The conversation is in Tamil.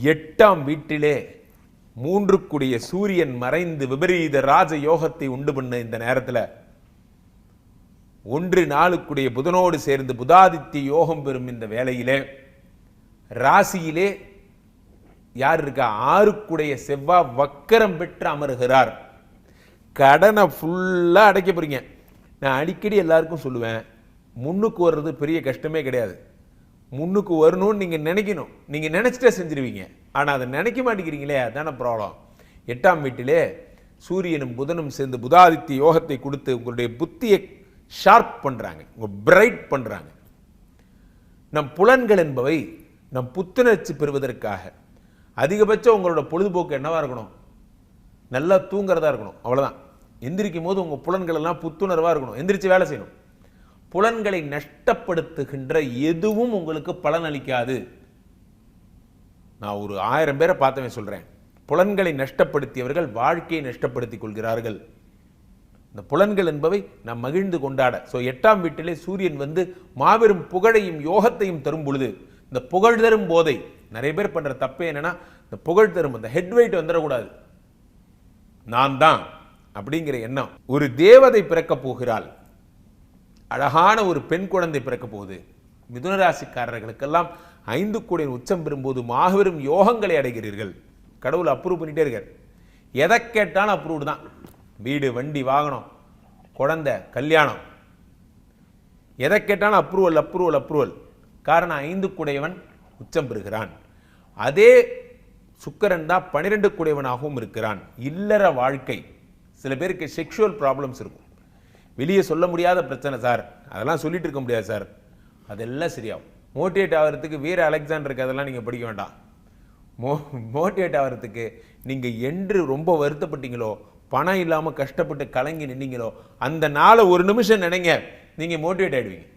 8ஆம் வீட்டிலே 3 சூரியன் மறைந்து விபரீத ராஜ யோகத்தை உண்டு பண்ண இந்த நேரத்தில் 1 புதனோடு சேர்ந்து புதாதித்ய யோகம் பெறும் இந்த வேளையிலே ராசியிலே யார் இருக்கா? 6 செவ்வாய் வக்கரம் பெற்று அமருகிறார். கடனை ஃபுல்லா அடைக்க போறீங்க. நான் அடிக்கடி எல்லாருக்கும் சொல்லுவேன், முன்னுக்கு வர்றது பெரிய கஷ்டமே கிடையாது. முன்னுக்கு வரணும்னு நீங்க நினைக்கணும். நீங்க நினைச்சிட்டே செஞ்சிருவீங்க. ஆனா அதை நினைக்க மாட்டேங்கிறீங்களே, அதான ப்ராப்ளம். 8ஆம் வீட்டிலே சூரியனும் புதனும் சேர்ந்து புதாதித்ய யோகத்தை கொடுத்து உங்களுடைய புத்தியை ஷார்ப் பண்றாங்க, பிரைட் பண்றாங்க. நம் புலன்கள் என்பவை நம் புத்துணர்ச்சி பெறுவதற்காக அதிகபட்சம் உங்களோட பொழுதுபோக்கு என்னவா இருக்கணும்? நல்லா தூங்குறதா இருக்கணும். அவ்வளவுதான். எந்திரிக்கும் போது உங்க புலன்கள் எல்லாம் புத்துணர்வா இருக்கணும். எந்திரிச்சு வேலை செய்யணும். புலன்களை நஷ்டப்படுத்துகின்ற எதுவும் உங்களுக்கு பலன் அளிக்காது. நான் ஒரு 1000 பேரை பார்த்தவன் சொல்றேன். புலன்களை நஷ்டப்படுத்தியவர்கள் வாழ்க்கையை நஷ்டப்படுத்திக் கொள்கிறார்கள். இந்த புலன்கள் என்பவை நாம் மகிழ்ந்து கொண்டாட. 8ஆம் வீட்டிலே சூரியன் வந்து மாபெரும் புகழையும் யோகத்தையும் தரும் பொழுது, இந்த புகழ் தரும் போதை நிறைய பேர் பண்ற தப்பே என்னன்னா, இந்த புகழ் தரும் அந்த ஹெட்வெயிட் வந்துடக்கூடாது. நான் தான் அப்படிங்கிற எண்ணம். ஒரு தேவதை பிறக்க போகிறாள். அழகான ஒரு பெண் குழந்தை பிறக்க போகுது. மிதுன ராசிக்காரர்களுக்கெல்லாம் 5 உச்சம் பெறும்போது மாபெரும் யோகங்களை அடைகிறீர்கள். கடவுள் அப்ரூவ் பண்ணிட்டே இருக்கார். எதை கேட்டாலும் அப்ரூவ்டு தான். வீடு, வண்டி, வாகனம், குழந்தை, கல்யாணம், எதை கேட்டாலும் அப்ரூவல் அப்ரூவல் அப்ரூவல். காரணம் 5 உச்சம் பெறுகிறான். அதே சுக்கிரன் தான் 12 இருக்கிறான். இல்லற வாழ்க்கை, சில பேருக்கு செக்ஷுவல் ப்ராப்ளம்ஸ் இருக்கும். வெளியே சொல்ல முடியாத பிரச்சனை சார், அதெல்லாம் சொல்லிட்டு இருக்க முடியாது சார், அதெல்லாம் சரியாகும். மோட்டிவேட் ஆகிறதுக்கு வீர அலெக்சாண்டருக்கு அதெல்லாம் நீங்கள் படிக்க வேண்டாம். மோட்டிவேட் ஆகிறதுக்கு நீங்கள் என்று ரொம்ப வருத்தப்பட்டீங்களோ, பணம் இல்லாமல் கஷ்டப்பட்டு கலங்கி நின்னீங்களோ, அந்த நாளை ஒரு நிமிஷம் நினைங்க, நீங்கள் மோட்டிவேட் ஆகிடுவீங்க.